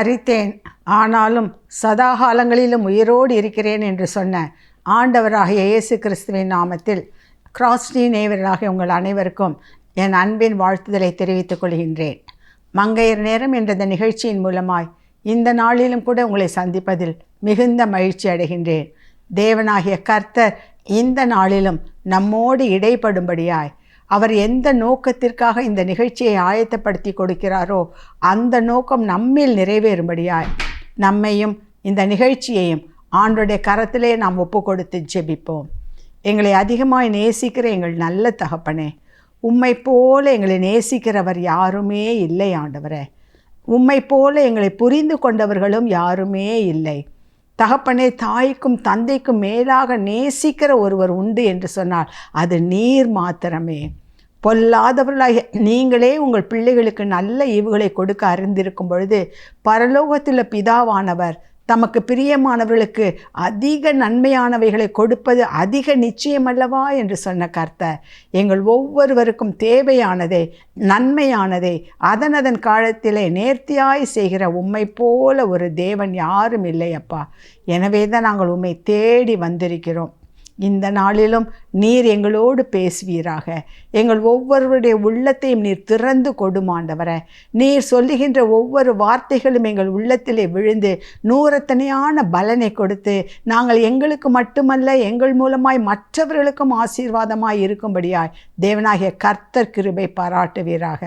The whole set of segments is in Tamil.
மரித்தேன், ஆனாலும் சதாகாலங்களிலும் உயிரோடு இருக்கிறேன் என்று சொன்ன ஆண்டவராகிய இயேசு கிறிஸ்துவின் நாமத்தில் கிராஸ்டி நேயர்களாகிய உங்கள் அனைவருக்கும் என் அன்பின் வாழ்த்துதலை தெரிவித்துக் கொள்கின்றேன். மங்கையர் நேரம் என்ற இந்த நிகழ்ச்சியின் மூலமாய் இந்த நாளிலும் கூட உங்களை சந்திப்பதில் மிகுந்த மகிழ்ச்சி அடைகின்றேன். தேவனாகிய கர்த்தர் இந்த நாளிலும் நம்மோடு இடைப்படும்படியாய் அவர் எந்த நோக்கத்திற்காக இந்த நிகழ்ச்சியை ஆயத்தப்படுத்தி கொடுக்கிறாரோ அந்த நோக்கம் நம்மில் நிறைவேறும்படியாய் நம்மையும் இந்த நிகழ்ச்சியையும் ஆண்டவருடைய கரத்திலே நாம் ஒப்பு கொடுத்து ஜெபிப்போம். எங்களை அதிகமாய் நேசிக்கிற எங்கள் நல்ல தகப்பனே, உம்மை போல எங்களை நேசிக்கிறவர் யாருமே இல்லை ஆண்டவரே. உம்மை போல எங்களை புரிந்து கொண்டவர்களும் யாருமே இல்லை தகப்பனே. தாய்க்கும் தந்தைக்கும் மேலாக நேசிக்கிற ஒருவர் உண்டு என்று சொன்னால் அது நீர் மாத்திரமே. பொல்லாதவர்களாக நீங்களே உங்கள் பிள்ளைகளுக்கு நல்ல ஈவுகளை கொடுக்க அறிந்திருக்கும் பொழுது பரலோகத்தில் பிதாவானவர் தமக்கு பிரியமானவர்களுக்கு அதிக நன்மையானவைகளை கொடுப்பது அதிக நிச்சயமல்லவா என்று சொன்ன கர்த்தர் எங்கள் ஒவ்வொருவருக்கும் தேவையானதை நன்மையானதை அதன் காலத்திலே நேர்த்தியாய் செய்கிற உம்மை போல ஒரு தேவன் யாரும் இல்லையப்பா. எனவே தான் நாங்கள் உம்மை தேடி வந்திருக்கிறோம். இந்த நாளிலும் நீர் எங்களோடு பேசுவீராக. எங்கள் ஒவ்வொருவருடைய உள்ளத்தையும் நீர் திறந்து கொடுமாண்டவரே. நீர் சொல்லுகின்ற ஒவ்வொரு வார்த்தைகளும் எங்கள் உள்ளத்திலே விழுந்து நூறத்தனையான பலனை கொடுத்து நாங்கள் எங்களுக்கு மட்டுமல்ல எங்கள் மூலமாய் மற்றவர்களுக்கும் ஆசீர்வாதமாய் இருக்கும்படியாய் தேவனாகிய கர்த்தர் கிருபை பாராட்டுவீராக.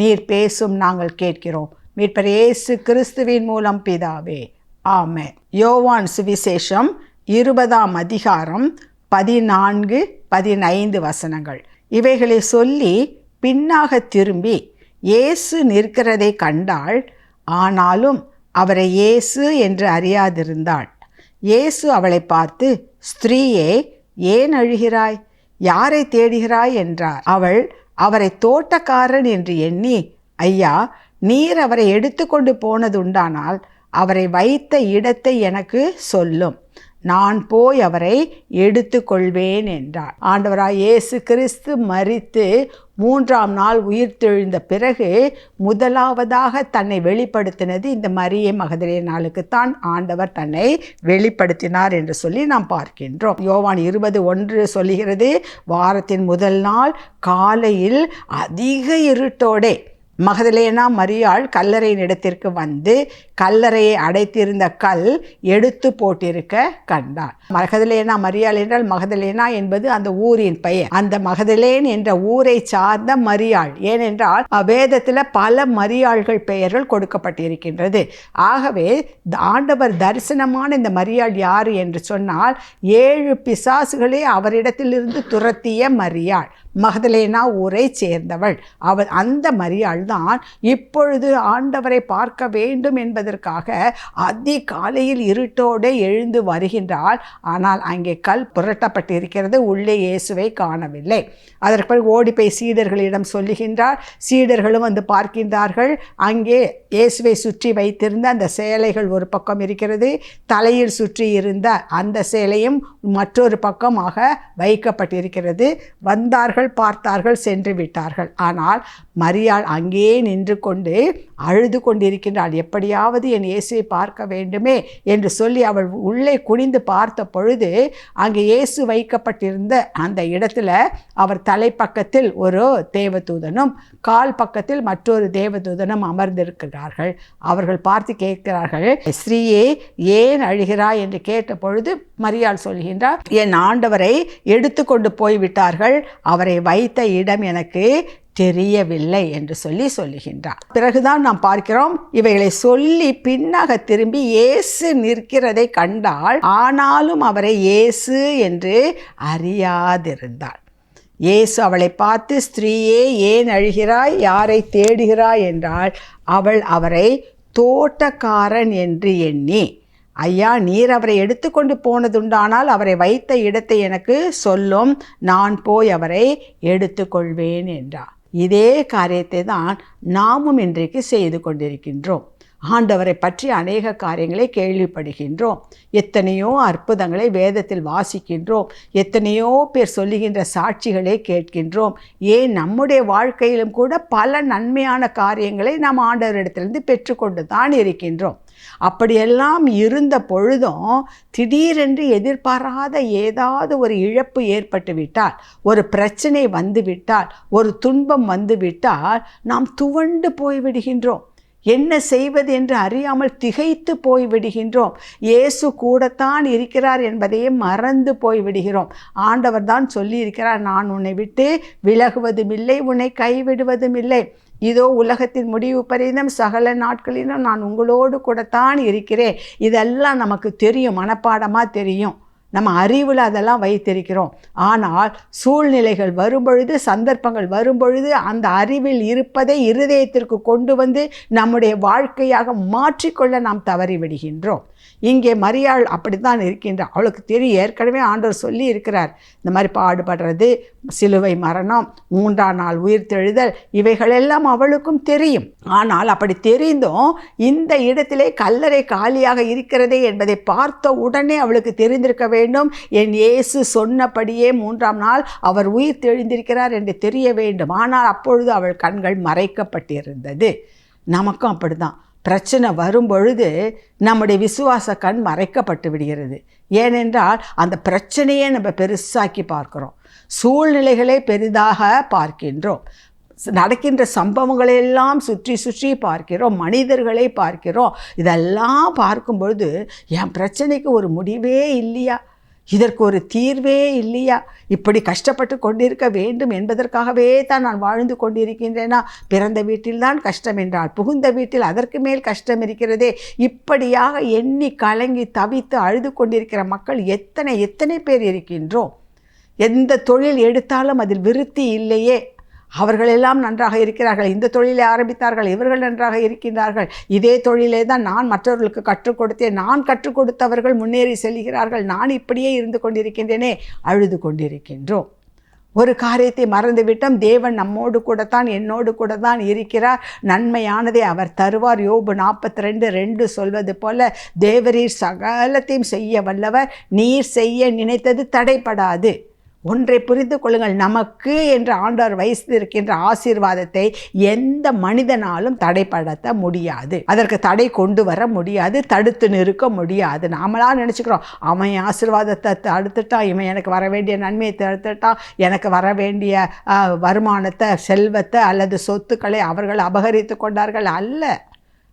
நீர் பேசும் நாங்கள் கேட்கிறோம். மீட்பர் இயேசு கிறிஸ்துவின் மூலம் பிதாவே, ஆமென். யோவான் சுவிசேஷம் 20ஆம் அதிகாரம் 14-15 வசனங்கள். இவைகளை சொல்லி பின்னாக திரும்பி இயேசு நிற்கிறதை கண்டாள். ஆனாலும் அவரை இயேசு என்று அறியாதிருந்தாள். இயேசு அவளை பார்த்து, ஸ்திரீயே, ஏன் அழுகிறாய்? யாரை தேடுகிறாய் என்றார். அவள் அவரை தோட்டக்காரன் என்று எண்ணி, ஐயா, நீர் அவரை எடுத்துக்கொண்டு போனதுண்டானால் அவரை வைத்த இடத்தை எனக்கு சொல்லும், நான் போய் அவரை எடுத்துக்கொள்வேன் என்றார். ஆண்டவராய் இயேசு கிறிஸ்து மரித்து 3ஆம் நாள் உயிர்த்தெழுந்த பிறகு முதலாவதாக தன்னை வெளிப்படுத்தினது இந்த மரியை மகதலேனாளுக்குத்தான் ஆண்டவர் தன்னை வெளிப்படுத்தினார் என்று சொல்லி நாம் பார்க்கின்றோம். யோவான் 20:1 சொல்லுகிறது, வாரத்தின் முதல் நாள் காலையில் அதிக இருட்டோடே மகதலேனா மரியாள் கல்லறையின் இடத்திற்கு வந்து கல்லறையை அடைத்திருந்த கல் எடுத்து போட்டிருக்க கண்டாள். மகதலேனா மரியாள் என்றால் மகதலேனா என்பது அந்த ஊரின் பெயர். அந்த மகதலேன் என்ற ஊரை சார்ந்த மரியாள். ஏனென்றால் வேதத்தில் பல மரியாள்கள் பெயர்கள் கொடுக்கப்பட்டிருக்கின்றது. ஆகவே ஆண்டவர் தரிசனமான இந்த மரியாள் யார் என்று சொன்னால் 7 பிசாசுகளே அவரிடத்திலிருந்து துரத்திய மரியாள், மகதலேனா ஊரை சேர்ந்தவள். அவள் அந்த மரியாள் தான் இப்பொழுது ஆண்டவரை பார்க்க வேண்டும் என்பதற்காக அதிகாலையில் இருட்டோடு எழுந்து வருகின்றாள். ஆனால் அங்கே கல் புரட்டப்பட்டிருக்கிறது, உள்ளே இயேசுவை காணவில்லை. அதற்கு ஓடி போய் சீடர்களிடம் சொல்லுகின்றார். சீடர்களும் வந்து பார்க்கின்றார்கள். அங்கே இயேசுவை சுற்றி வைத்திருந்த அந்த சேலைகள் ஒரு பக்கம் இருக்கிறது, தலையில் சுற்றி இருந்த அந்த சேலையும் மற்றொரு பக்கமாக வைக்கப்பட்டிருக்கிறது. வந்தார்கள், பார்த்தார்கள், சென்று விட்டார்கள். ஆனால் மரியாள் அங்கே நின்று கொண்டு அழுது கொண்டிருக்கின்றாள். எப்படியாவது என் இயேசுவை பார்க்க வேண்டுமே என்று சொல்லி அவள் உள்ளே குனிந்து பார்த்த பொழுது அங்கே இயேசு வைக்கப்பட்டிருந்த அந்த இடத்துல அவர் தலைப்பக்கத்தில் ஒரு தேவதூதனும் கால் பக்கத்தில் மற்றொரு தேவதூதனும் அமர்ந்திருக்கிறார்கள். அவர்கள் பார்த்து கேட்கிறார்கள், ஸ்ரீயே, ஏன் அழுகிறாய் என்று கேட்ட பொழுது மரியாள் சொல்கின்றார், என் ஆண்டவரை எடுத்துக்கொண்டு போய்விட்டார்கள், அவரை வைத்த இடம் எனக்கு தெரியவில்லை என்று சொல்லுகின்றார். பிறகுதான் நாம் பார்க்கிறோம், இவைகளை சொல்லி பின்னாக திரும்பி இயேசு நிற்கிறதை கண்டாள். ஆனாலும் அவரை இயேசு என்று அறியாதிருந்தாள். இயேசு அவளை பார்த்து, ஸ்திரீயே, ஏன் அழுகிறாய்? யாரை தேடுகிறாய் என்றால் அவள் அவரை தோட்டக்காரன் என்று எண்ணி, ஐயா, நீர் அவரை எடுத்துக்கொண்டு போனதுண்டானால் அவரை வைத்த இடத்தை எனக்கு சொல்லும், நான் போய் அவரை எடுத்துக்கொள்வேன் என்றார். இதே காரியத்தை தான் நாமும் இன்றைக்கு செய்து கொண்டிருக்கின்றோம். ஆண்டவரை பற்றி அநேக காரியங்களை கேள்விப்படுகின்றோம். எத்தனையோ அற்புதங்களை வேதத்தில் வாசிக்கின்றோம். எத்தனையோ பேர் சொல்லுகின்ற சாட்சிகளை கேட்கின்றோம். ஏன் நம்முடைய வாழ்க்கையிலும் கூட பல நன்மையான காரியங்களை நாம் ஆண்டவரிடத்திலிருந்து பெற்றுக்கொண்டு தான் இருக்கின்றோம். அப்படியெல்லாம் இருந்த பொழுதும் திடீரென்று எதிர்பாராத ஏதாவது ஒரு இழப்பு ஏற்பட்டு விட்டால், ஒரு பிரச்சனை வந்துவிட்டால், ஒரு துன்பம் வந்துவிட்டால் நாம் துவண்டு போய்விடுகின்றோம். என்ன செய்வது என்று அறியாமல் திகைத்து போய்விடுகின்றோம். இயேசு கூடத்தான் இருக்கிறார் என்பதையே மறந்து போய்விடுகிறோம். ஆண்டவர் தான் சொல்லியிருக்கிறார், நான் உன்னை விட்டு விலகுவதும் இல்லை, உன்னை கைவிடுவதும் இல்லை. இதோ உலகத்தின் முடிவு பரியந்தம் சகல நாட்களிலும் நான் உங்களோடு கூடத்தான் இருக்கிறேன். இதெல்லாம் நமக்கு தெரியும், மனப்பாடமாக தெரியும். நம்ம அறிவில் அதெல்லாம் வைத்திருக்கிறோம். ஆனால் சூழ்நிலைகள் வரும்பொழுது, சந்தர்ப்பங்கள் வரும்பொழுது அந்த அறிவில் இருப்பதை இருதயத்திற்கு கொண்டு வந்து நம்முடைய வாழ்க்கையாக மாற்றிக்கொள்ள நாம் தவறிவிடுகின்றோம். இங்கே மரியாள் அப்படித்தான் இருக்கின்றார். அவளுக்கு தெரியும், ஏற்கனவே ஆண்டவர் சொல்லி இருக்கிறார், இந்த மாதிரி பாடுபடுறது, சிலுவை மரணம், 3ஆம் நாள் உயிர்த்தெழுதல், இவைகளெல்லாம் அவளுக்கும் தெரியும். ஆனால் அப்படி தெரிந்தும் இந்த இடத்திலே கல்லறை காலியாக இருக்கிறதே என்பதை பார்த்த உடனே அவளுக்கு தெரிந்திருக்க வேண்டும், என் இயேசு சொன்னபடியே 3ஆம் நாள் அவர் உயிர் தெழுந்திருக்கிறார் என்று தெரிய வேண்டும். ஆனால் அப்பொழுது அவள் கண்கள் மறைக்கப்பட்டிருந்தது. நமக்கும் அப்படிதான் பிரச்சனை வரும்பொழுது நம்முடைய விசுவாச கண் மறைக்கப்பட்டு விடுகிறது. ஏனென்றால் அந்த பிரச்சனையை நம்ம பெருசாக்கி பார்க்கிறோம், சூழ்நிலைகளை பெரிதாக பார்க்கின்றோம், நடக்கின்ற சம்பவங்களெல்லாம் சுற்றி சுற்றி பார்க்கிறோம், மனிதர்களை பார்க்கிறோம். இதெல்லாம் பார்க்கும்பொழுது என் பிரச்சனைக்கு ஒரு முடிவே இல்லையா, இதற்கு ஒரு தீர்வே இல்லையா, இப்படி கஷ்டப்பட்டு கொண்டிருக்க வேண்டும் என்பதற்காகவே தான் நான் வாழ்ந்து கொண்டிருக்கின்றேனா, பிறந்த வீட்டில்தான் கஷ்டம் என்றால் புகுந்த வீட்டில் அதற்கு மேல் கஷ்டம் இருக்கிறதே, இப்படியாக எண்ணி கலங்கி தவித்து அழுது கொண்டிருக்கிற மக்கள் எத்தனை பேர் இருக்கின்றோம். எந்த தொழில் எடுத்தாலும் அதில் விருத்தி இல்லையே. அவர்களெல்லாம் நன்றாக இருக்கிறார்கள், இந்த தொழிலை ஆரம்பித்தார்கள், இவர்கள் நன்றாக இருக்கின்றார்கள், இதே தொழிலே தான் நான் மற்றவர்களுக்கு கற்றுக் கொடுத்தேன், நான் கற்றுக் கொடுத்தவர்கள் முன்னேறி செல்கிறார்கள், நான் இப்படியே இருந்து கொண்டிருக்கின்றேனே, அழுது கொண்டிருக்கின்றோம். ஒரு காரியத்தை மறந்துவிட்டோம், தேவன் நம்மோடு கூட தான், என்னோடு கூட தான் இருக்கிறார், நன்மையானதை அவர் தருவார். யோபு 42:2 சொல்வது போல, தேவரீர் சகலத்தையும் செய்ய வல்லவர், நீர் செய்ய நினைத்தது தடைப்படாது. ஒன்றை புரிந்து கொள்ளுங்கள், நமக்கு என்று ஆண்டவர் வைத்திருக்கின்ற ஆசீர்வாதத்தை எந்த மனிதனாலும் தடைப்படுத்த முடியாது, அதற்கு தடை கொண்டு வர முடியாது, தடுத்து நிறுக்க முடியாது. நாமளாக நினச்சிக்கிறோம், அவன் ஆசீர்வாதத்தை தடுத்துட்டான், இவன் எனக்கு வர வேண்டிய நன்மையை தடுத்துட்டான், எனக்கு வர வேண்டிய வருமானத்தை, செல்வத்தை அல்லது சொத்துக்களை அவர்கள் அபகரித்து கொண்டார்கள். அல்ல,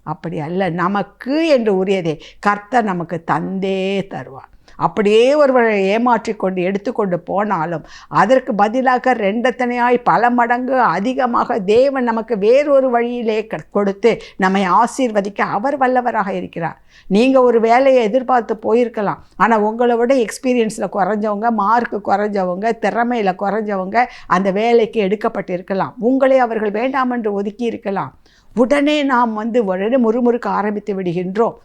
அப்படி அல்ல. நமக்கு என்று உரியதை கர்த்தர் நமக்கு தந்தே தருவார். அப்படியே ஒருவரை ஏமாற்றிக்கொண்டு எடுத்துக்கொண்டு போனாலும் அதற்கு பதிலாக 2 பல மடங்கு அதிகமாக தேவன் நமக்கு வேறொரு வழியிலே கொடுத்து நம்மை ஆசீர்வதிக்க அவர் வல்லவராக இருக்கிறார். நீங்கள் ஒரு வேலையை எதிர்பார்த்து போயிருக்கலாம், ஆனால் உங்களை விட எக்ஸ்பீரியன்ஸில் குறைஞ்சவங்க, மார்க்கு குறைஞ்சவங்க, திறமையில் குறைஞ்சவங்க அந்த வேலைக்கு எடுக்கப்பட்டிருக்கலாம். உங்களை அவர்கள் வேண்டாம் என்று ஒதுக்கி இருக்கலாம். உடனே நாம் உடனே முறுமுறுக்க ஆரம்பித்து விடுகின்றோம்.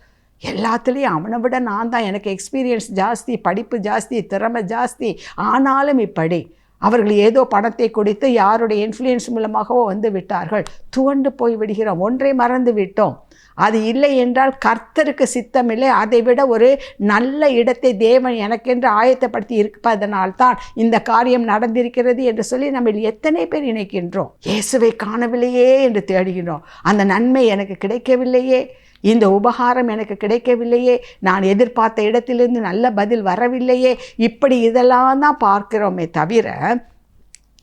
எல்லாத்துலேயும் அவனை விட நான் தான், எனக்கு எக்ஸ்பீரியன்ஸ் ஜாஸ்தி, படிப்பு ஜாஸ்தி, திறமை ஜாஸ்தி. ஆனாலும் இப்படி அவர்கள் ஏதோ பணத்தை கொடுத்து யாருடைய இன்ஃப்ளூயன்ஸ் மூலமாகவோ வந்து விட்டார்கள். துவண்டு போய் விடுகிறோம், ஒன்றை மறந்து விட்டோம். அது இல்லை என்றால் கர்த்தருக்கு சித்தமில்லை, அதை விட ஒரு நல்ல இடத்தை தேவன் எனக்கென்று ஆயத்தப்படுத்தி இருப்பதனால்தான் இந்த காரியம் நடந்திருக்கிறது என்று சொல்லி நம்ம எத்தனை பேர் நினைக்கின்றோம். இயேசுவை காணவில்லையே என்று தேடுகின்றோம், அந்த நன்மை எனக்கு கிடைக்கவில்லையே, இந்த உபகாரம் எனக்கு கிடைக்கவில்லையே, நான் எதிர்பார்த்த இடத்திலிருந்து நல்ல பதில் வரவில்லையே, இப்படி இதெல்லாம் தான் பார்க்கிறோமே தவிர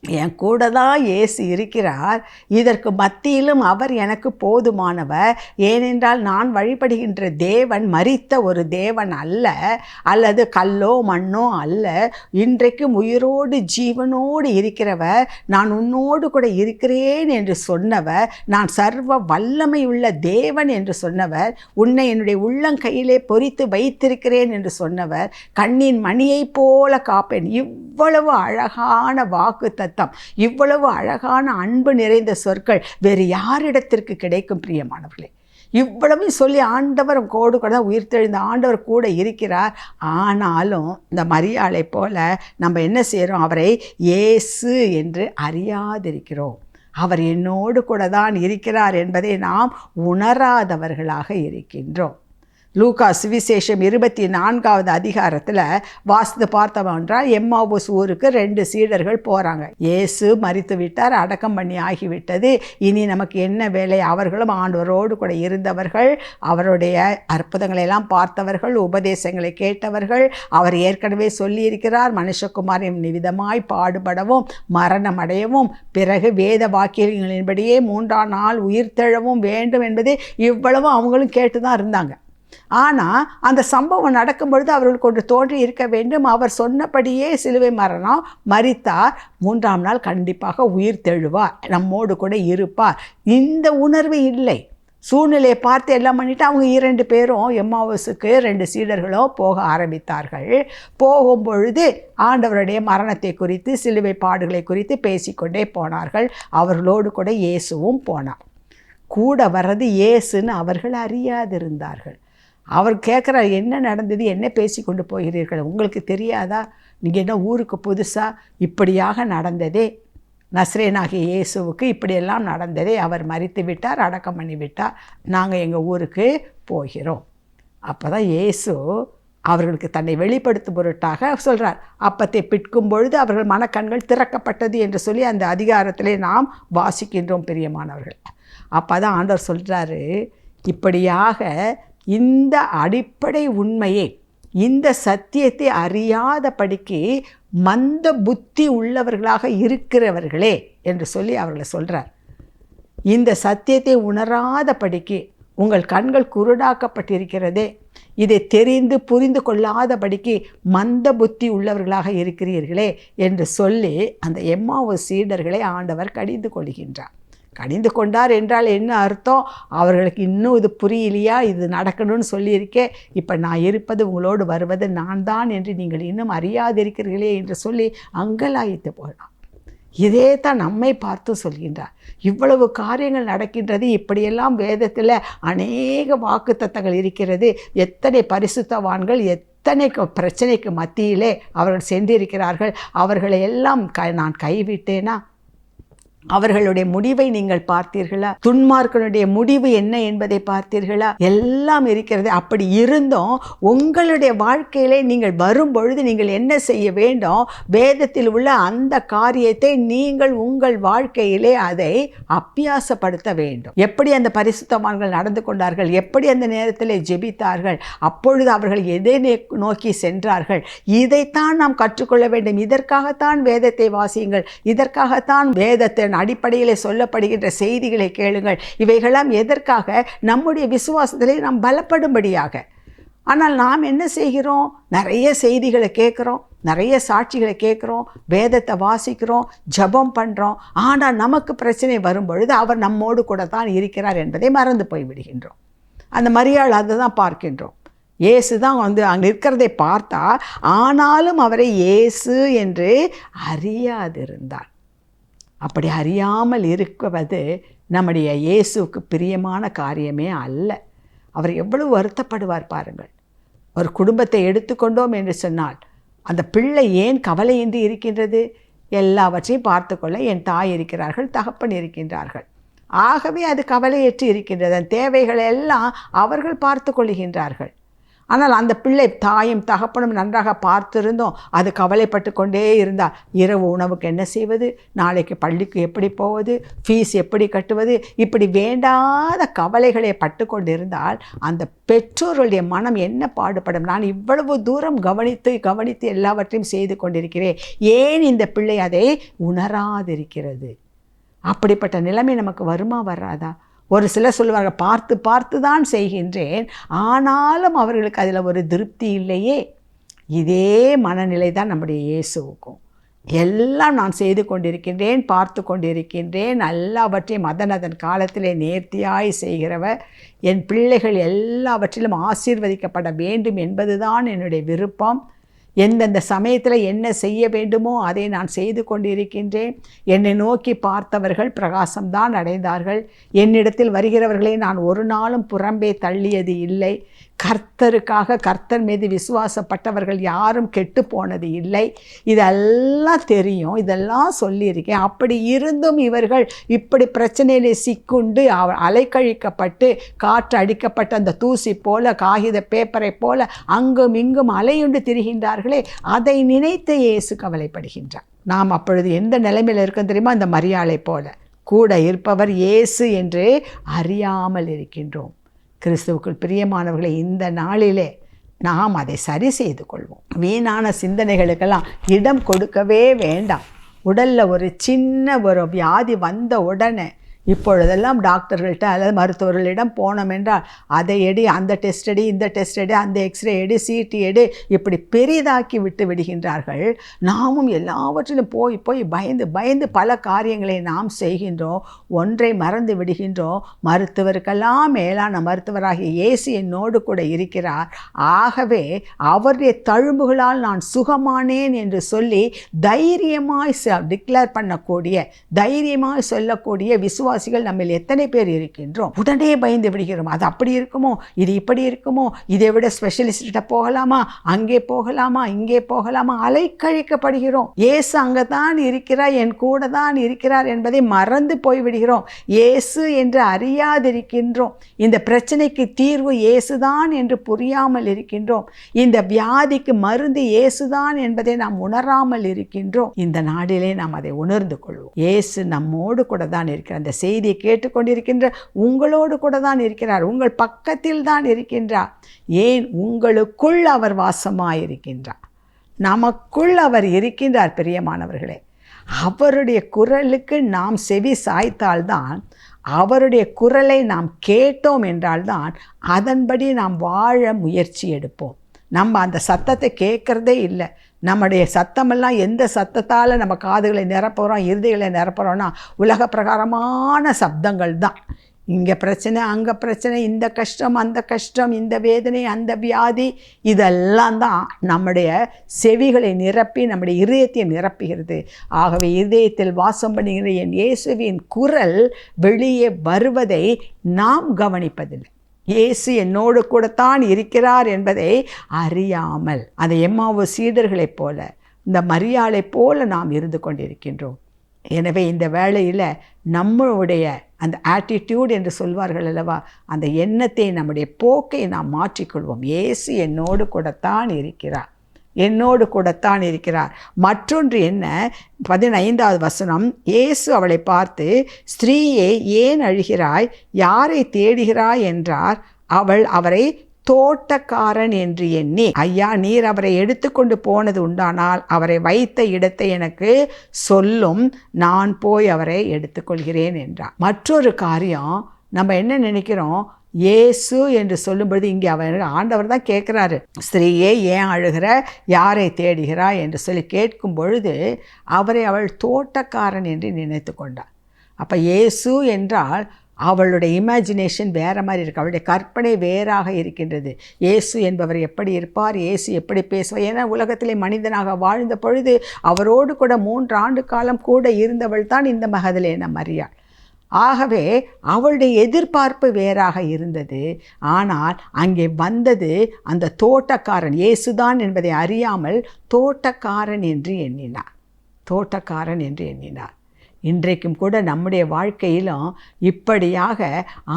என் கூட தான் இயேசு இருக்கிறார், இதற்கு மத்தியிலும் அவர் எனக்கு போதுமானவர். ஏனென்றால் நான் வழிபடுகின்ற தேவன் மரித்த ஒரு தேவன் அல்ல, அல்லது கல்லோ மண்ணோ அல்ல. இன்றைக்கும் உயிரோடு ஜீவனோடு இருக்கிறவர், நான் உன்னோடு கூட இருக்கிறேன் என்று சொன்னவர், நான் சர்வ வல்லமை உள்ள தேவன் என்று சொன்னவர், உன்னை என்னுடைய உள்ளங்கையிலே பொறித்து வைத்திருக்கிறேன் என்று சொன்னவர், கண்ணின் மணியைப் போல காப்பேன். இவ்வளவு அழகான வாக்கு இவ்வளவு அழகான அன்பு நிறைந்த சொற்கள் வேறு யாரிடத்திற்கு கிடைக்கும் பிரியமானவர்களே? இவ்வளவு சொல்லி ஆண்டவர் கோடு கூட உயிர்த்தெழுந்த ஆண்டவர் கூட இருக்கிறார். ஆனாலும் இந்த மரியாளை போல நம்ம என்ன செய்கிறோம், அவரை இயேசு என்று அறியாதிருக்கிறோம். அவர் என்னோடு கூட தான் இருக்கிறார் என்பதை நாம் உணராதவர்களாக இருக்கின்றோம். லூக்கா சுவிசேஷம் 24வது அதிகாரத்தில் வாசித்து பார்த்தோம் என்றால், எம்மாவூஸ் ஊருக்கு 2 சீடர்கள் போகிறாங்க. இயேசு மரித்து விட்டார், அடக்கம் பண்ணி ஆகிவிட்டது, இனி நமக்கு என்ன வேலை? அவர்களும் ஆண்டவரோடு கூட இருந்தவர்கள், அவருடைய அற்புதங்களை எல்லாம் பார்த்தவர்கள், உபதேசங்களை கேட்டவர்கள். அவர் ஏற்கனவே சொல்லியிருக்கிறார், மனுஷகுமாரன் நிவிதமாய் பாடுபடவும் மரணம் அடையவும் பிறகு வேத வாக்கியங்களின்படியே 3ஆம் நாள் உயிர்த்தெழவும் வேண்டும் என்பது இவ்வளவும் அவங்களும் கேட்டு தான் இருந்தாங்க. ஆனால் அந்த சம்பவம் நடக்கும் பொழுது அவர்களுக்கு ஒன்று தோன்றி இருக்க வேண்டும், அவர் சொன்னபடியே சிலுவை மரணம், மரித்தார், 3ஆம் நாள் கண்டிப்பாக உயிர் தெழுவார், நம்மோடு கூட இருப்பார். இந்த உணர்வு இல்லை. சூழ்நிலையை பார்த்து எல்லாம் பண்ணிவிட்டு அவங்க 2 பேரும் எம்மாவூசுக்கு 2 சீடர்களும் போக ஆரம்பித்தார்கள். போகும்பொழுது ஆண்டவருடைய மரணத்தை குறித்து, சிலுவை பாடுகளை குறித்து பேசிக்கொண்டே போனார்கள். அவர்களோடு கூட இயேசுவும் போனார். கூட வர்றது இயேசுன்னு அவர்கள் அறியாதிருந்தார்கள். அவர் கேட்குறார், என்ன நடந்தது, என்ன பேசி கொண்டு போகிறீர்கள், உங்களுக்கு தெரியாதா? நீங்கள் என்ன ஊருக்கு புதுசாக? இப்படியாக நடந்ததே, நஸ்ரேனாகிய இயேசுவுக்கு இப்படியெல்லாம் நடந்ததே, அவர் மரித்து விட்டார், அடக்கம் பண்ணி விட்டார், நாங்கள் எங்கள் ஊருக்கு போகிறோம். அப்போ தான் இயேசு அவர்களுக்கு தன்னை வெளிப்படுத்தும் பொருட்டாக சொல்கிறார். அப்பத்தை பிற்கும் பொழுது அவர்கள் மனக்கண்கள் திறக்கப்பட்டது என்று சொல்லி அந்த அதிகாரத்திலே நாம் வாசிக்கின்றோம் பிரியமானவர்கள். அப்போ தான் ஆண்டவர் சொல்கிறாரு, இப்படியாக இந்த அடிப்படை உண்மையை, இந்த சத்தியத்தை அறியாதபடிக்கு மந்த புத்தி உள்ளவர்களாக இருக்கிறவர்களே என்று சொல்லி அவர்களை சொல்கிறார். இந்த சத்தியத்தை உணராதபடிக்கு உங்கள் கண்கள் குருடாக்கப்பட்டிருக்கிறதே, இதை தெரிந்து புரிந்து கொள்ளாதபடிக்கு மந்த புத்தி உள்ளவர்களாக இருக்கிறீர்களே என்று சொல்லி அந்த எம்மாவூஸ் சீடர்களை ஆண்டவர் கடிந்து கொள்கின்றார். கடிந்து கொண்டார் என்றால் என்ன அர்த்தம்? அவர்களுக்கு இன்னும் இது புரியலையா, இது நடக்கணும்னு சொல்லியிருக்கேன், இப்போ நான் இருப்பது, உங்களோடு வருவது நான் தான் என்று நீங்கள் இன்னும் அறியாதிருக்கிறீர்களே என்று சொல்லி அங்கலாய்த்து போகலாம். இதே தான் நம்மை பார்த்து சொல்கின்றார். இவ்வளவு காரியங்கள் நடக்கின்றது, இப்படியெல்லாம் வேதத்தில் அநேக வாக்குத்தத்தங்கள் இருக்கிறது, எத்தனை பரிசுத்தவான்கள் எத்தனை பிரச்சனைக்கு மத்தியிலே அவர்கள் சென்றிருக்கிறார்கள், அவர்களை எல்லாம் நான் கைவிட்டேனா? அவர்களுடைய முடிவை நீங்கள் பார்த்தீர்களா? துன்மார்க்கனுடைய முடிவு என்ன என்பதை பார்த்தீர்களா? எல்லாம் இருக்கிறது. அப்படி இருந்தும் உங்களுடைய வாழ்க்கையிலே நீங்கள் வரும்பொழுது நீங்கள் என்ன செய்ய வேண்டும்? வேதத்தில் உள்ள அந்த காரியத்தை நீங்கள் உங்கள் வாழ்க்கையிலே அதை அபியாசப்படுத்த வேண்டும். எப்படி அந்த பரிசுத்தவான்கள் நடந்து கொண்டார்கள், எப்படி அந்த நேரத்தில் ஜெபித்தார்கள், அப்பொழுது அவர்கள் எதை நோக்கி சென்றார்கள், இதைத்தான் நாம் கற்றுக்கொள்ள வேண்டும். இதற்காகத்தான் வேதத்தை வாசியுங்கள், இதற்காகத்தான் வேதத்தை அடிப்படையிலே சொல்லப்படுகின்ற செய்திகளை கேளுங்கள். இவைகளாம் எதற்காக? நம்முடைய விசுவாசத்திலே நாம் பலப்படும்படியாக. ஆனால் நாம் என்ன செய்கிறோம்? நிறைய செய்திகளை கேட்குறோம், நிறைய சாட்சிகளை கேட்குறோம், வேதத்தை வாசிக்கிறோம், ஜெபம் பண்ணுறோம். ஆனால் நமக்கு பிரச்சனை வரும்பொழுது அவர் நம்மோடு கூட தான் இருக்கிறார் என்பதை மறந்து போய்விடுகின்றோம். அந்த மரியாள் அதை தான் பார்க்கின்றோம். இயேசு தான் அங்கே இருக்கிறதை பார்த்தா, ஆனாலும் அவரை இயேசு என்று அறியாதிருந்தார். அப்படி அறியாமல் இருக்குவது நம்முடைய இயேசுவுக்கு பிரியமான காரியமே அல்ல. அவர் எவ்வளவு வருத்தப்படுவார் பாருங்கள். ஒரு குடும்பத்தை எடுத்துக்கொண்டோம் என்று சொன்னால் அந்த பிள்ளை ஏன் கவலையின்றி இருக்கின்றது? எல்லாவற்றையும் பார்த்து கொள்ள என் தாய் இருக்கிறார்கள், தகப்பன் இருக்கின்றார்கள். ஆகவே அது கவலையற்று இருக்கின்றது. அந்த தேவைகளை எல்லாம் அவர்கள் பார்த்து கொள்கின்றார்கள். ஆனால் அந்த பிள்ளை தாயும் தகப்பனும் நன்றாக பார்த்திருந்தோம், அது கவலைப்பட்டு கொண்டே இருந்தால் இரவு உணவுக்கு என்ன செய்வது, நாளைக்கு பள்ளிக்கு எப்படி போவது, ஃபீஸ் எப்படி கட்டுவது, இப்படி வேண்டாத கவலைகளை பட்டு கொண்டிருந்தால் அந்த பெற்றோர்களுடைய மனம் என்ன பாடுபடும்? நான் இவ்வளவு தூரம் கவனித்து எல்லாவற்றையும் செய்து கொண்டிருக்கிறேன், ஏன் இந்த பிள்ளை அதை உணராதிருக்கிறது? அப்படிப்பட்ட நிலைமை நமக்கு வருமா வராதா? ஒரு சிலர் சொல்லுவார்கள், பார்த்து தான் செய்கின்றேன், ஆனாலும் அவர்களுக்கு அதில் ஒரு திருப்தி இல்லையே. இதே மனநிலை தான் நம்முடைய இயேசுவுக்கும். எல்லாம் நான் செய்து கொண்டிருக்கின்றேன், பார்த்து கொண்டிருக்கின்றேன், எல்லாவற்றையும் அதன் காலத்திலே நேர்த்தியாய் செய்கிறவர், என் பிள்ளைகள் எல்லாவற்றிலும் ஆசீர்வதிக்கப்பட வேண்டும் என்பதுதான் என்னுடைய விருப்பம். எந்தெந்த சமயத்தில் என்ன செய்ய வேண்டுமோ அதை நான் செய்து கொண்டிருக்கின்றேன். என்னை நோக்கி பார்த்தவர்கள் பிரகாசம்தான் அடைந்தார்கள். என்னிடத்தில் வருகிறவர்களை நான் ஒரு நாளும் புறம்பே தள்ளியது இல்லை. கர்த்தர் மீது விசுவாசப்பட்டவர்கள் யாரும் கெட்டு போனது இல்லை. இதெல்லாம் தெரியும், இதெல்லாம் சொல்லியிருக்கேன். அப்படி இருந்தும் இவர்கள் இப்படி பிரச்சனையிலே சிக்குண்டு அலைக்கழிக்கப்பட்டு காற்று அடிக்கப்பட்ட அந்த தூசி போல, காகித பேப்பரை போல அங்கும் இங்கும் அலையுண்டு திரிகின்றார்களே, அதை நினைத்து இயேசு கவலைப்படுகின்றார். நாம் அப்பொழுது எந்த நிலைமையில் இருக்கோம் தெரியுமா? அந்த மரியாளை போல கூட இருப்பவர் இயேசு என்று அறியாமல் இருக்கின்றோம். கிறிஸ்துவுக்குள் பிரியமானவர்களை, இந்த நாளிலே நாம் அதை சரி செய்து கொள்வோம். வீணான சிந்தனைகளுக்கெல்லாம் இடம் கொடுக்கவே வேண்டாம். உடலில் ஒரு சின்ன ஒரு வியாதி வந்த உடனே இப்பொழுதெல்லாம் டாக்டர்கள்ட்ட அல்லது மருத்துவர்களிடம் போனோம் என்றால் அதை எடு, அந்த டெஸ்ட் எடு, இந்த டெஸ்ட் எடு, அந்த எக்ஸ்ரே எடு, சிடி எடு, இப்படி பெரிதாக்கி விட்டு விடுகின்றார்கள். நாமும் எல்லாவற்றிலும் போய் போய் பயந்து பயந்து பல காரியங்களை நாம் செய்கின்றோம். ஒன்றை மறந்து விடுகின்றோம். மருத்துவருக்கெல்லாம் மேலான மருத்துவராகிய இயேசு என்னோடு கூட இருக்கிறார். ஆகவே அவருடைய தழும்புகளால் நான் சுகமானேன் என்று சொல்லி தைரியமாய் டிக்ளேர் பண்ணக்கூடிய, தைரியமாய் சொல்லக்கூடிய விசுவாசிகள் நம்மில் எத்தனை பேர் இருக்கின்றோம்? உடனே பயந்து விடுகிறோம். அது அப்படி இருக்குமோ, இது இப்படி இருக்குமோ, இதை விட ஸ்பெஷலிஸ்ட்ட போகலாமா, அங்கே போகலாமா, இங்கே போகலாமா, அலைக்கழிக்கப்படுகிறோம். இயேசு அங்கே தான் இருக்கிறார், என் கூட தான் இருக்கிறார் என்பதை மறந்து போய்விடுகிறோம். இயேசு என்று அறியாதிருக்கின்றோம். இந்த பிரச்சனைக்கு தீர்வு இயேசுதான் என்று புரியாமல் இருக்கின்றோம். இந்த வியாதிக்கு மருந்து இயேசுதான் என்பதை நாம் உணராமல் இருக்கின்றோம். இந்த நாளிலே நாம் அதை உணர்ந்து கொள்வோம். இயேசு நம்மோடு கூட தான் இருக்கிறார். அந்த செய்தியை கேட்டுக்கொண்டிருக்கின்ற உங்களோடு கூட தான் இருக்கிறார். உங்கள் பக்கத்தில் தான் இருக்கின்றார். ஏன்? உங்களுக்குள் அவர் வாசமாயிருக்கின்றார். நமக்குள் அவர் இருக்கின்றார். பிரியமானவர்களே, அவருடைய குரலுக்கு நாம் செவி சாய்த்தால்தான், அவருடைய குரலை நாம் கேட்டோம் என்றால்தான் அதன்படி நாம் வாழ முயற்சி எடுப்போம். நம்ம அந்த சத்தத்தை கேட்குறதே இல்லை. நம்முடைய சத்தமெல்லாம் எந்த சத்தத்தால் நம்ம காதுகளை நிரப்புகிறோம், இருதயங்களை நிரப்புகிறோன்னா உலக பிரகாரமான சப்தங்கள் தான். இங்கே பிரச்சனை, அங்கே பிரச்சனை, இந்த கஷ்டம், அந்த கஷ்டம், இந்த வேதனை, அந்த வியாதி, இதெல்லாம் தான் நம்முடைய செவிகளை நிரப்பி நம்முடைய இதயத்தை நிரப்புகிறது. ஆகவே இதயத்தில் வாசம் பண்ணுகிற என் இயேசுவின் குரல் வெளியே வருவதை நாம் கவனிப்பதில்லை. இயேசு என்னோடு கூடத்தான் இருக்கிறார் என்பதை அறியாமல் அந்த எம்மாவு சீடர்களைப் போல, இந்த மரியாளைப் போல நாம் இருந்து கொண்டிருக்கின்றோம். எனவே இந்த வேளையில் நம்மளுடைய அந்த ஆட்டிடியூட் என்று சொல்வார்கள் அல்லவா, அந்த எண்ணத்தை, நம்முடைய போக்கை நாம் மாற்றிக்கொள்வோம். இயேசு என்னோடு கூடத்தான் இருக்கிறார், என்னோடு கூடத்தான் இருக்கிறார். மற்றொன்று என்ன? 15வது வசனம், இயேசு அவளை பார்த்து, ஸ்திரீயே, ஏன் அழுகிறாய்? யாரை தேடுகிறாய் என்றார். அவள் அவரை தோட்டக்காரன் என்று எண்ணி, ஐயா, நீர் அவரை எடுத்துக்கொண்டு போனது உண்டானால் அவரை வைத்த இடத்தை எனக்கு சொல்லும், நான் போய் அவரை எடுத்துக்கொள்கிறேன் என்றார். மற்றொரு காரியம், நம்ம என்ன நினைக்கிறோம்? இயேசு என்று சொல்லும்பொழுது இங்கே ஆண்டவர் தான் கேட்குறாரு, ஸ்திரீயே ஏன் அழுகிற, யாரை தேடுகிறாய் என்று சொல்லி கேட்கும் பொழுது அவரை அவள் தோட்டக்காரன் என்று நினைத்து கொண்டார். அப்போ இயேசு என்றால் அவளுடைய இமேஜினேஷன் வேறு மாதிரி இருக்குது, அவளுடைய கற்பனை வேறாக இருக்கின்றது. இயேசு என்பவர் எப்படி இருப்பார், இயேசு எப்படி பேசுவார்? ஏன்னா உலகத்திலே மனிதனாக வாழ்ந்த பொழுது அவரோடு கூட 3 ஆண்டு காலம் கூட இருந்தவள் தான் இந்த மகதலேன மரியாள். ஆகவே அவளுடைய எதிர்பார்ப்பு வேறாக இருந்தது. ஆனால் அங்கே வந்தது அந்த தோட்டக்காரன் இயேசுதான் என்பதை அறியாமல் தோட்டக்காரன் என்று எண்ணினார், தோட்டக்காரன் என்று எண்ணினார். இன்றைக்கும் கூட நம்முடைய வாழ்க்கையிலும் இப்படியாக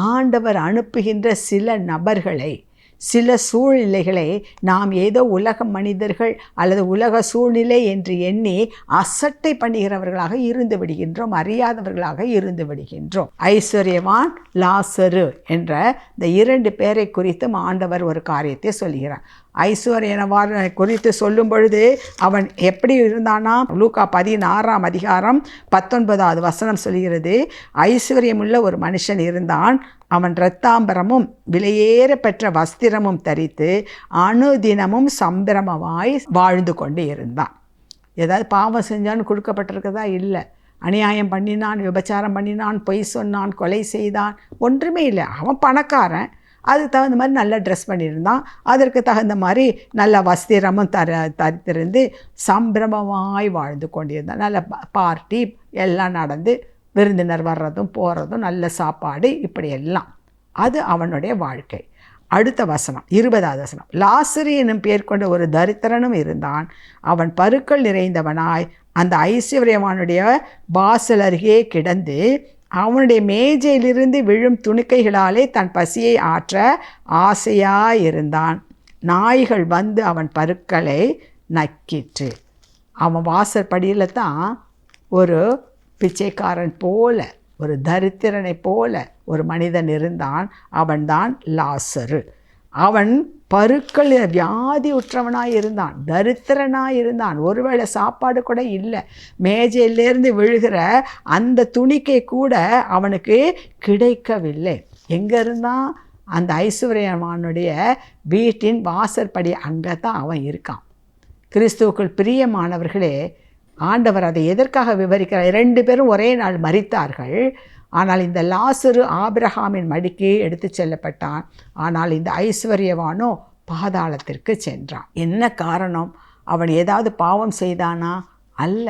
ஆண்டவர் அனுப்புகின்ற சில நபர்களை, சில சூழ்நிலைகளை நாம் ஏதோ உலக மனிதர்கள் அல்லது உலக சூழ்நிலை என்று எண்ணி அசட்டை பண்ணுகிறவர்களாக இருந்து விடுகின்றோம், அறியாதவர்களாக இருந்து விடுகின்றோம். ஐஸ்வர்யவான், லாசரு என்ற இந்த 2 பேரை குறித்தும் ஆண்டவர் ஒரு காரியத்தை சொல்கிறார். ஐஸ்வர்யவான் குறித்து சொல்லும் பொழுது அவன் எப்படி இருந்தானா? லூக்கா 16ஆம் அதிகாரம் 19வது வசனம் சொல்கிறது, ஐஸ்வர்யமுள்ள ஒரு மனுஷன் இருந்தான். அவன் இரத்தாம்பரமும் விலையேற பெற்ற வஸ்திரமும் தரித்து அனுதினமும் சம்பிரமமாய் வாழ்ந்து கொண்டு இருந்தான். ஏதாவது பாவம் செஞ்சான்னு கொடுக்கப்பட்டிருக்கதா? இல்லை. அநியாயம் பண்ணினான், விபச்சாரம் பண்ணினான், பொய் சொன்னான், கொலை செய்தான், ஒன்றுமே இல்லை. அவன் பணக்காரன், அதுக்கு தகுந்த மாதிரி நல்ல ட்ரெஸ் பண்ணியிருந்தான், அதற்கு தகுந்த மாதிரி நல்ல வஸ்திரமும் தரித்திருந்து சம்பிரமமாய் வாழ்ந்து கொண்டிருந்தான். நல்ல பார்ட்டி எல்லாம் நடந்து, விருந்தினர் வர்றதும் போகிறதும், நல்ல சாப்பாடு, இப்படி எல்லாம். அது அவனுடைய வாழ்க்கை. அடுத்த வசனம் 20வது வசனம், லாசரு என்னும் பேர் கொண்ட ஒரு தரித்திரனும் இருந்தான். அவன் பருக்கள் நிறைந்தவனாய் அந்த ஐஸ்வர்யவானுடைய வாசல் அருகே கிடந்து அவனுடைய மேஜையிலிருந்து விழும் துணிக்கைகளாலே தன் பசியை ஆற்ற ஆசையாயிருந்தான். நாய்கள் வந்து அவன் பருக்களை நக்கிற்று. அவன் வாசற்படியில் தான் ஒரு பிச்சைக்காரன் போல, ஒரு தரித்திரனை போல ஒரு மனிதன் இருந்தான். அவன்தான் லாசரு. அவன் பருக்கள் வியாதி உற்றவனாக இருந்தான், தரித்திரனாக இருந்தான். ஒருவேளை சாப்பாடு கூட இல்லை. மேஜையிலேருந்து விழுகிற அந்த துணிக்கை கூட அவனுக்கு கிடைக்கவில்லை. எங்கே இருந்தான்? அந்த ஐஸ்வர்யவானுடைய வீட்டின் வாசற்படி அங்கே தான் அவன் இருக்கான். கிறிஸ்துவுக்குள் பிரியமானவர்களே, ஆண்டவர் அதை எதற்காக விவரிக்கிறார்? 2 பேரும் ஒரே நாள் மரித்தார்கள். ஆனால் இந்த லாசரு ஆபிரகாமின் மடிக்கு எடுத்து செல்லப்பட்டான். ஆனால் இந்த ஐஸ்வர்யவானோ பாதாளத்திற்கு சென்றான். என்ன காரணம்? அவன் ஏதாவது பாவம் செய்தானா? அல்ல.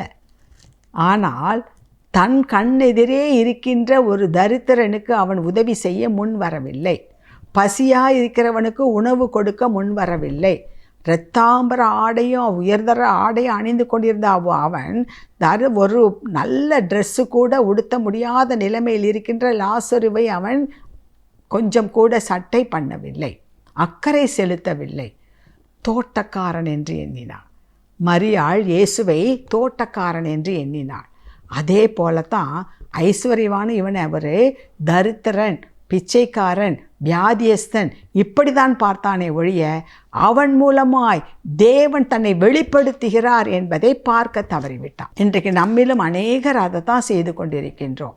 ஆனால் தன் கண்ணெதிரே இருக்கின்ற ஒரு தரித்திரனுக்கு அவன் உதவி செய்ய முன் வரவில்லை. பசியாக இருக்கிறவனுக்கு உணவு கொடுக்க முன் வரவில்லை. இரத்தாம்பர ஆடையும் உயர்தர ஆடையும் அணிந்து கொண்டிருந்த அவன் ஒரு நல்ல ட்ரெஸ்ஸு கூட உடுத்த முடியாத நிலைமையில் இருக்கின்ற லாசருவை அவன் கொஞ்சம் கூட சட்டை பண்ணவில்லை, அக்கறை செலுத்தவில்லை. தோட்டக்காரன் என்று எண்ணினான். மரியாள் இயேசுவை தோட்டக்காரன் என்று எண்ணினாள். அதே போலத்தான் ஐஸ்வர்யவான இவன் அவர் தரித்திரன், பிச்சைக்காரன், வியாதியஸ்தன் இப்படி தான் பார்த்தானே ஒழிய அவன் மூலமாய் தேவன் தன்னை வெளிப்படுத்துகிறார் என்பதை பார்க்க தவறிவிட்டான். இன்றைக்கு நம்மிலும் அநேகர் அதை தான் செய்து கொண்டிருக்கின்றோம்.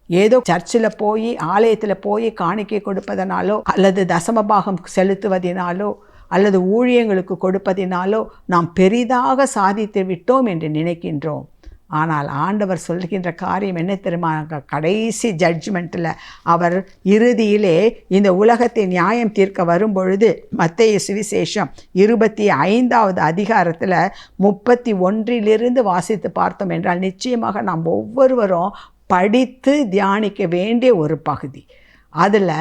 ஏதோ சர்ச்சில் போய் ஆலயத்தில் போய் காணிக்கை கொடுப்பதனாலோ அல்லது தசமபாகம் செலுத்துவதினாலோ அல்லது ஊழியங்களுக்கு கொடுப்பதினாலோ நாம் பெரிதாக சாதித்து விட்டோம் என்று நினைக்கின்றோம். ஆனால் ஆண்டவர் சொல்கின்ற காரியம் என்ன தெரியுமா? கடைசி ஜட்ஜ்மெண்ட்டில் அவர் இறுதியிலே இந்த உலகத்தை நியாயம் தீர்க்க வரும்பொழுது மத்தேயு சுவிசேஷம் 25வது அதிகாரத்தில் 31 வாசித்து பார்த்தோம் என்றால் நிச்சயமாக நாம் ஒவ்வொருவரும் படித்து தியானிக்க வேண்டிய ஒரு பகுதி. அதில்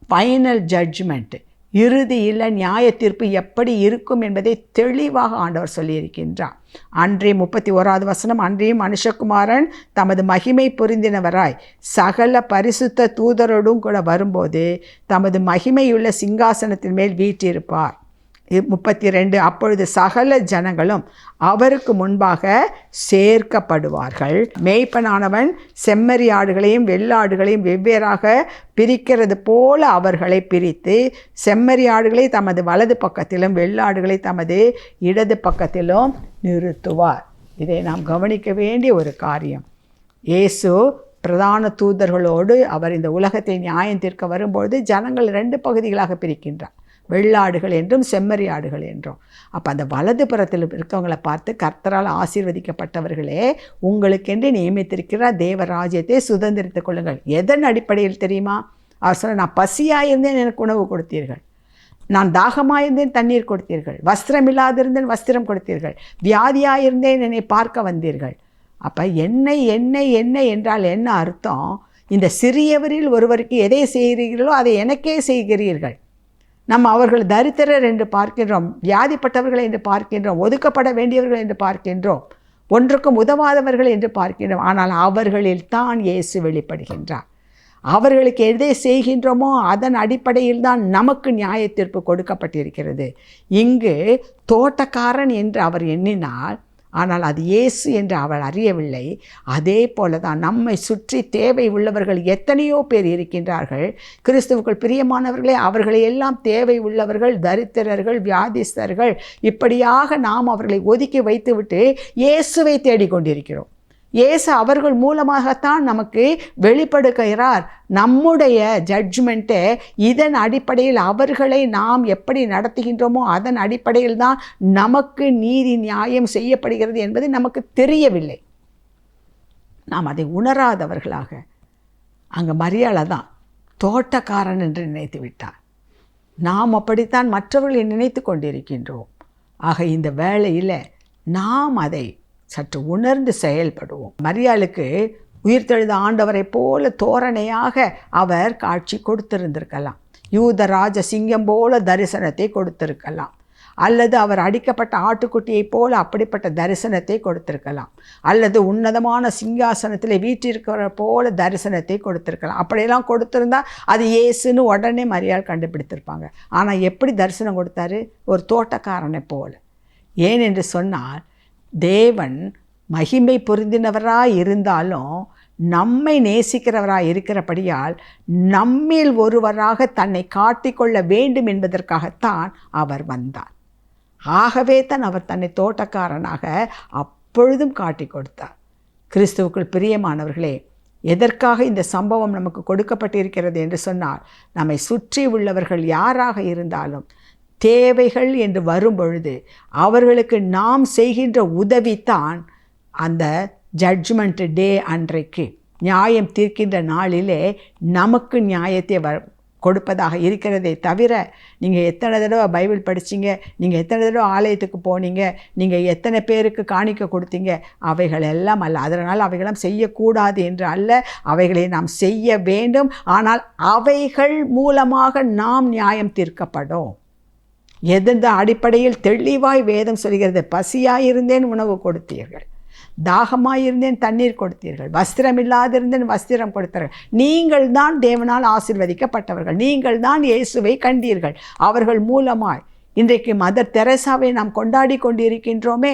ஃபைனல் ஜட்ஜ்மெண்ட், இறுதியில் நியாய தீர்ப்பு எப்படி இருக்கும் என்பதை தெளிவாக ஆண்டவர் சொல்லியிருக்கின்றார். அன்றைய 31வது வசனம், அன்றையும் மனுஷகுமாரன் தமது மகிமை பொருந்தினவராய் சகல பரிசுத்த தூதரோடும் கூட வரும்போது தமது மகிமையுள்ள சிங்காசனத்தின் மேல் வீற்றிருப்பார். 32, அப்பொழுது சகல ஜனங்களும் அவருக்கு முன்பாக சேர்க்கப்படுவார்கள். மேய்ப்பனானவன் செம்மறி ஆடுகளையும் வெள்ளாடுகளையும் வெவ்வேறாக பிரிக்கிறது போல அவர்களை பிரித்து செம்மறி ஆடுகளை தமது வலது பக்கத்திலும் வெள்ளாடுகளை தமது இடது பக்கத்திலும் நிறுத்துவார். இதை நாம் கவனிக்க வேண்டிய ஒரு காரியம். இயேசு பிரதான தூதர்களோடு அவர் இந்த உலகத்தை நியாயம் தீர்க்க வரும்பொழுது ஜனங்கள் 2 பகுதிகளாக பிரிக்கின்றார், வெள்ளாடுகள் என்றும் செம்மறி ஆடுகள் என்றும். அப்போ அந்த வலது புறத்தில் இருக்கவங்களை பார்த்து, கர்த்தரால் ஆசீர்வதிக்கப்பட்டவர்களே, உங்களுக்கென்று நியமித்திருக்கிறார் தேவராஜ்யத்தை சுதந்திரித்துக் கொள்ளுங்கள். எதன் அடிப்படையில் தெரியுமா? அவர் சொல்ல, நான் பசியாக இருந்தேன், எனக்கு உணவு கொடுத்தீர்கள். நான் தாகமாக இருந்தேன், தண்ணீர் கொடுத்தீர்கள். வஸ்திரம் இல்லாதிருந்தேன், வஸ்திரம் கொடுத்தீர்கள். வியாதியாக இருந்தேன், என்னை பார்க்க வந்தீர்கள். அப்போ என்னை என்னை என்னை என்றால் என்ன அர்த்தம்? இந்த சிறியவரில் ஒருவருக்கு எதை செய்கிறீர்களோ அதை எனக்கே செய்கிறீர்கள். நம்ம அவர்கள் தரித்திரர் என்று பார்க்கின்றோம், வியாதிப்பட்டவர்கள் என்று பார்க்கின்றோம், ஒதுக்கப்பட வேண்டியவர்கள் என்று பார்க்கின்றோம், ஒன்றுக்கும் உதவாதவர்கள் என்று பார்க்கின்றோம். ஆனால் அவர்களில் தான் இயேசு வெளிப்படுகின்றார். அவர்களுக்கு எதை செய்கின்றோமோ அதன் அடிப்படையில் தான் நமக்கு நியாய தீர்ப்பு கொடுக்கப்பட்டிருக்கிறது. இங்கு தோட்டக்காரன் என்று அவர் எண்ணினார், ஆனால் அது இயேசு என்று அவள் அறியவில்லை. அதே போல தான் நம்மை சுற்றி தேவை உள்ளவர்கள் எத்தனையோ பேர் இருக்கின்றார்கள். கிறிஸ்துவுக்குள் பிரியமானவர்களே, அவர்களை எல்லாம் தேவை உள்ளவர்கள், தரித்திரர்கள், வியாதிஸ்தர்கள், இப்படியாக நாம் அவர்களை ஒதுக்கி வைத்துவிட்டு இயேசுவை தேடிக்கொண்டிருக்கிறோம். இயேசு அவர்கள் மூலமாகத்தான் நமக்கு வெளிப்படுகிறார். நம்முடைய ஜட்ஜ்மெண்ட்டை இதன் அடிப்படையில் அவர்களை நாம் எப்படி நடத்துகின்றோமோ அதன் அடிப்படையில் தான் நமக்கு நீதி நியாயம் செய்யப்படுகிறது என்பது நமக்கு தெரியவில்லை. நாம் அதை உணராதவர்களாக அங்கே மரியாதை தான் தோட்டக்காரன் என்று நினைத்து விட்டார். நாம் அப்படித்தான் மற்றவர்களை நினைத்து கொண்டிருக்கின்றோம். ஆக இந்த வேளையில் நாம் அதை சற்று உணர்ந்து செயல்படுவோம். மரியாளுக்கு உயிர்த்தெழுந்த ஆண்டவரை போல தோரணையாக அவர் காட்சி கொடுத்திருந்திருக்கலாம். யூதராஜ சிங்கம் போல தரிசனத்தை கொடுத்திருக்கலாம், அல்லது அவர் அடிக்கப்பட்ட ஆட்டுக்குட்டியைப் போல அப்படிப்பட்ட தரிசனத்தை கொடுத்திருக்கலாம், அல்லது உன்னதமான சிங்காசனத்தில் வீற்றிருக்கிற போல தரிசனத்தை கொடுத்திருக்கலாம். அப்படியெல்லாம் கொடுத்திருந்தா அது இயேசுன்னு உடனே மரியாள் கண்டுபிடித்திருப்பாங்க. ஆனால் எப்படி தரிசனம் கொடுத்தாரு? ஒரு தோட்டக்காரனை போல. ஏன் என்று சொன்னால், தேவன் மகிமை பொருந்தினவராய் இருந்தாலும் நம்மை நேசிக்கிறவராய் இருக்கிறபடியால் நம்மில் ஒருவராக தன்னை காட்டிக்கொள்ள வேண்டும் என்பதற்காகத்தான் அவர் வந்தார். ஆகவே தான் அவர் தன்னை தோட்டக்காரனாக அப்பொழுதும் காட்டி கொடுத்தார். கிறிஸ்துவுக்குள் பிரியமானவர்களே, எதற்காக இந்த சம்பவம் நமக்கு கொடுக்கப்பட்டிருக்கிறது என்று சொன்னால், நம்மை சுற்றி உள்ளவர்கள் யாராக இருந்தாலும் தேவைகள் என்று வரும்பொழுது அவர்களுக்கு நாம் செய்கின்ற உதவித்தான் அந்த ஜட்ஜ்மெண்ட் டே அன்றைக்கு, நியாயம் தீர்க்கின்ற நாளிலே நமக்கு நியாயத்தை கொடுப்பதாக இருக்கிறதே தவிர, நீங்கள் எத்தனை தடவை பைபிள் படிச்சிங்க, நீங்கள் எத்தனை தடவை ஆலயத்துக்கு போனீங்க, நீங்கள் எத்தனை பேருக்கு காணிக்க கொடுத்தீங்க, அவைகள் எல்லாம் அல்ல. அதனால் அவைகளெல்லாம் செய்யக்கூடாது என்று அல்ல, அவைகளை நாம் செய்ய வேண்டும். ஆனால் அவைகள் மூலமாக நாம் நியாயம் தீர்க்கப்படும். எந்த அடிப்படையில் தெளிவாய் வேதம் சொல்கிறது? பசியாயிருந்தேன் உணவு கொடுத்தீர்கள், தாகமாயிருந்தேன் தண்ணீர் கொடுத்தீர்கள், வஸ்திரம் இல்லாதிருந்தேன் வஸ்திரம் கொடுத்தார்கள். நீங்கள் தான் தேவனால் ஆசீர்வதிக்கப்பட்டவர்கள், நீங்கள் தான் இயேசுவை கண்டீர்கள். அவர்கள் மூலமாய் இன்றைக்கு மதர் தெரேசாவை நாம் கொண்டாடி கொண்டிருக்கின்றோமே,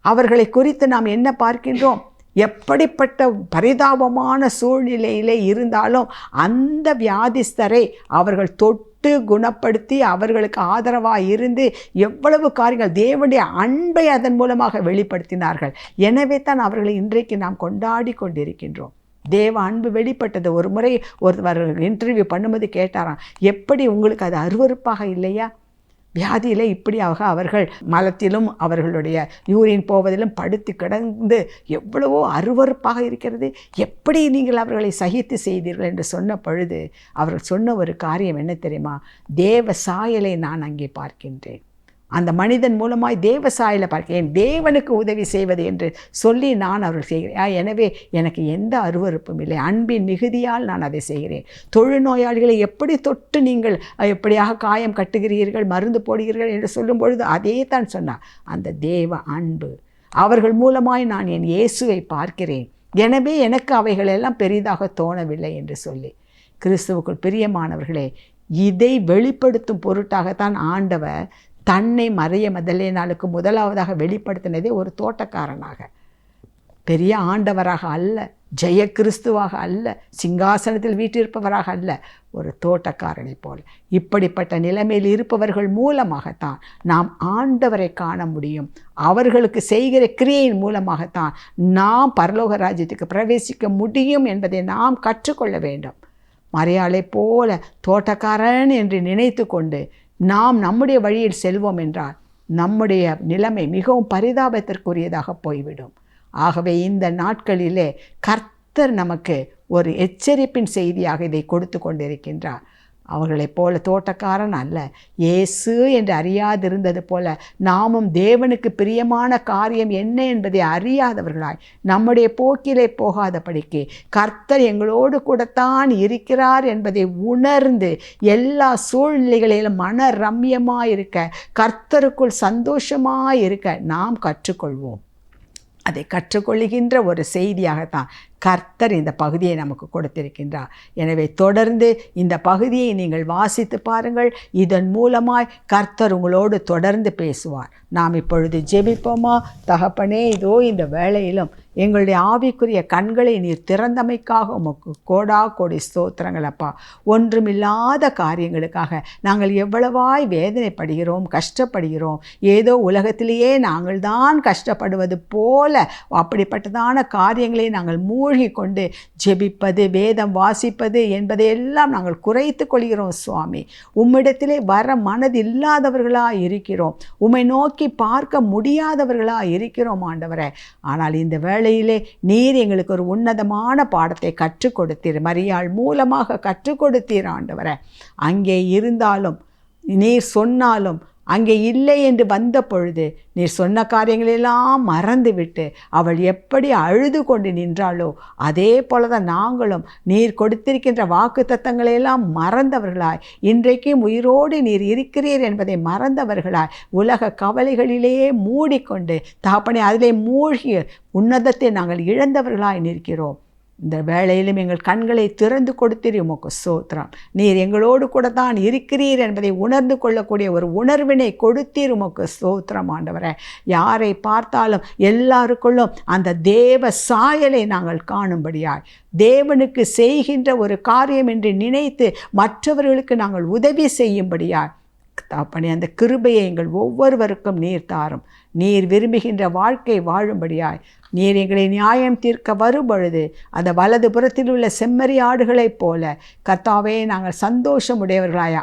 அவர்களை குறித்து நாம் என்ன பார்க்கின்றோம்? எப்படிப்பட்ட பரிதாபமான சூழ்நிலையிலே இருந்தாலும் அந்த வியாதிஸ்தரை அவர்கள் தொட்டு குணப்படுத்தி அவர்களுக்கு ஆதரவாக இருந்து எவ்வளவு காரியங்கள், தேவனுடைய அன்பை அதன் மூலமாக வெளிப்படுத்தினார்கள். எனவே தான் அவர்களை இன்றைக்கு நாம் கொண்டாடி கொண்டிருக்கின்றோம். தேவ அன்பு வெளிப்பட்டது. ஒரு முறை ஒருவர் இன்டர்வியூ பண்ணும்போது கேட்டாராம், எப்படி உங்களுக்கு அது அருவருப்பாக இல்லையா? வியாதியில் இப்படியாக அவர்கள் மலத்திலும் அவர்களுடைய யூரின் போவதிலும் படுத்து கிடந்து எவ்வளவோ அருவருப்பாக இருக்கிறது, எப்படி நீங்கள் அவர்களை சகித்து செய்தீர்கள் என்று சொன்ன பொழுது அவர்கள் சொன்ன ஒரு காரியம் என்ன தெரியுமா? தேவ சாயலை நான் அங்கே பார்க்கின்றேன், அந்த மனிதன் மூலமாய் தேவ சாயலை பார்க்கிறேன், தேவனுக்கு உதவி செய்வது என்று சொல்லி நான் அவர்கள் செய்கிறேன். எனவே எனக்கு எந்த அருவருப்பும் இல்லை, அன்பின் மிகுதியால் நான் அதை செய்கிறேன். தொழுநோயாளிகளை எப்படி தொட்டு நீங்கள் எப்படியாக காயம் கட்டுகிறீர்கள், மருந்து போடுகிறீர்கள் என்று சொல்லும் பொழுது அதே தான் சொன்னார். அந்த தேவ அன்பு, அவர்கள் மூலமாய் நான் என் இயேசுவை பார்க்கிறேன், எனவே எனக்கு அவைகளெல்லாம் பெரிதாக தோணவில்லை என்று சொல்லி. கிறிஸ்துவுக்குள் பிரியமானவர்களே, இதை வெளிப்படுத்தும் பொருட்டாகத்தான் ஆண்டவர் தன்னை மரிய மதலேனாளுக்கு முதலாவதாக வெளிப்படுத்தினதே ஒரு தோட்டக்காரனாக, பெரிய ஆண்டவராக அல்ல, ஜெய கிறிஸ்துவாக அல்ல, சிங்காசனத்தில் வீற்றிருப்பவராக அல்ல, ஒரு தோட்டக்காரனை போல. இப்படிப்பட்ட நிலைமையில் இருப்பவர்கள் மூலமாகத்தான் நாம் ஆண்டவரை காண முடியும். அவர்களுக்கு செய்கிற கிரியையின் மூலமாகத்தான் நாம் பரலோக ராஜ்யத்துக்கு பிரவேசிக்க முடியும் என்பதை நாம் கற்றுக்கொள்ள வேண்டும். மரியாளை போல தோட்டக்காரன் என்று நினைத்து கொண்டு நாம் நம்முடைய வழியில் செல்வோம் என்றால் நம்முடைய நிலைமை மிகவும் பரிதாபத்திற்குரியதாக போய்விடும். ஆகவே இந்த நாட்களிலே கர்த்தர் நமக்கு ஒரு எச்சரிப்பின் செய்தியாக இதை கொடுத்து கொண்டிருக்கின்றார். அவர்களைப் போல தோட்டக்காரன் அல்ல, இயேசு என்று அறியாதிருந்தது போல நாமும் தேவனுக்கு பிரியமான காரியம் என்ன என்பதை அறியாதவர்களாய் நம்முடைய போக்கிலே போகாதபடிக்கு கர்த்தர் எங்களோடு கூடத்தான் இருக்கிறார் என்பதை உணர்ந்து எல்லா சூழ்நிலைகளிலும் மன ரம்யமாக இருக்க, கர்த்தருக்குள் சந்தோஷமாக இருக்க நாம் கற்றுக்கொள்வோம். அதை கற்றுக்கொள்கின்ற ஒரு செய்தியாகத்தான் கர்த்தர் இந்த பகுதியை நமக்கு கொடுத்திருக்கின்றார். எனவே தொடர்ந்து இந்த பகுதியை நீங்கள் வாசித்து பாருங்கள். இதன் மூலமாய் கர்த்தர் உங்களோடு தொடர்ந்து பேசுவார். நாம் இப்பொழுது ஜெபிப்போமா? தகப்பனே, இதோ இந்த வேளையிலும் எங்களுடைய ஆவிக்குரிய கண்களை நீர் திறந்தமைக்காக உமக்கு கோடா கோடி ஸ்தோத்திரங்கள் அப்பா. ஒன்றுமில்லாத காரியங்களுக்காக நாங்கள் எவ்வளவாய் வேதனைப்படுகிறோம், கஷ்டப்படுகிறோம். ஏதோ உலகத்திலேயே நாங்கள் தான் கஷ்டப்படுவது போல அப்படிப்பட்டதான காரியங்களை நாங்கள் மூழ்கி கொண்டு ஜெபிப்பது, வேதம் வாசிப்பது என்பதையெல்லாம் நாங்கள் குறைத்து கொள்கிறோம் சுவாமி. உம்மிடத்திலே வர மனதில்லாதவர்களாக இருக்கிறோம், உம்மை நோக்கி பார்க்க முடியாதவர்களாக இருக்கிறோம் ஆண்டவரே. ஆனால் இந்த வேளையிலே நீர் எங்களுக்கு ஒரு உன்னதமான பாடத்தை கற்றுக் கொடுத்தீர், மரியாள் மூலமாக கற்றுக் கொடுத்தீர் ஆண்டவரே. அங்கே இருந்தாலும் நீர் சொன்னாலும் அங்கே இல்லை என்று வந்த பொழுது நீர் சொன்ன காரியங்களெல்லாம் மறந்துவிட்டு அவள் எப்படி அழுது கொண்டு நின்றாளோ அதே போல தான் நாங்களும் நீர் கொடுத்திருக்கின்ற வாக்கு தத்தங்களையெல்லாம் மறந்தவர்களாய், இன்றைக்கும் உயிரோடு நீர் இருக்கிறீர் என்பதை மறந்தவர்களாய், உலக கவலைகளிலேயே மூடிக்கொண்டு தகப்பனே அதிலே மூழ்கி உன்னதத்தை நாங்கள் இழந்தவர்களாய் நிற்கிறோம். இந்த வேளையிலும் எங்கள் கண்களை திறந்து கொடுத்தீர், உமக்கு ஸ்தோத்திரம். நீர் எங்களோடு கூட தான் இருக்கிறீர் என்பதை உணர்ந்து கொள்ளக்கூடிய ஒரு உணர்வினை கொடுத்தீர், உமக்கு ஸ்தோத்திரம் ஆண்டவரே. யாரை பார்த்தாலும் எல்லாருக்குள்ளும் அந்த தேவ சாயலை நாங்கள் காணும்படியாய், தேவனுக்கு செய்கின்ற ஒரு காரியம் என்று நினைத்து மற்றவர்களுக்கு நாங்கள் உதவி செய்யும்படியாய் தாப்பனே அந்த கிருபையை எங்கள் ஒவ்வொருவருக்கும் நீர் தாரும். நீர் விரும்புகின்ற வாழ்க்கை வாழும்படியாய் நீர் எங்களை நியாயம் தீர்க்க வரும்பொழுது அந்த வலது புறத்தில் உள்ள செம்மறி ஆடுகளைப் போல கர்த்தாவே நாங்கள் சந்தோஷமுடையவர்களாய்,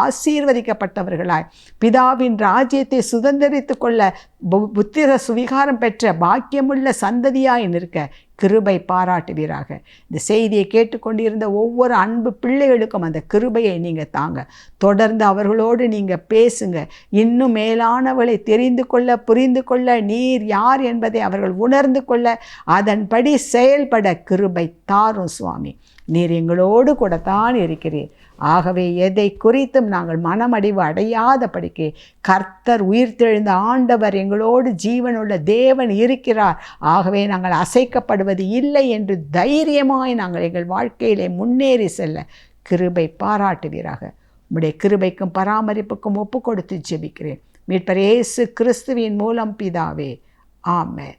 ஆசீர்வதிக்கப்பட்டவர்களாய், பிதாவின் ராஜ்யத்தை சுதந்திரித்து கொள்ள புத்திர சுவிகாரம் பெற்ற பாக்கியமுள்ள சந்ததியாய் நிற்க கிருபை பாராட்டுவீராக. இந்த செய்தியை கேட்டுக்கொண்டிருந்த ஒவ்வொரு அன்பு பிள்ளைகளுக்கும் அந்த கிருபையை நீங்கள் தாங்க. தொடர்ந்து அவர்களோடு நீங்கள் பேசுங்க. இன்னும் மேலானவளை தெரிந்து கொள்ள, புரிந்து கொள்ள, நீர் யார் என்பதை அவர்கள் உணர்ந்து கொள்ள, அதன்படி செயல்பட கிருபை தாரும் சுவாமி. நீர் எங்களோடு கூட தான் இருக்கிறீர். ஆகவே எதை குறித்தும் நாங்கள் மனமடிவு அடையாதபடிக்கு கர்த்தர் உயிர்த்தெழுந்த ஆண்டவர் எங்களோடு ஜீவனுள்ள தேவன் இருக்கிறார். ஆகவே நாங்கள் அசைக்கப்படுவது இல்லை என்று தைரியமாய் நாங்கள் எங்கள் வாழ்க்கையிலே முன்னேறி செல்ல கிருபை பாராட்டுவீராக. உம்முடைய கிருபைக்கும் பராமரிப்புக்கும் ஒப்பு கொடுத்து ஜெபிக்கிறேன் மீட்பர் இயேசு கிறிஸ்துவின் மூலம் பிதாவே, ஆமென்.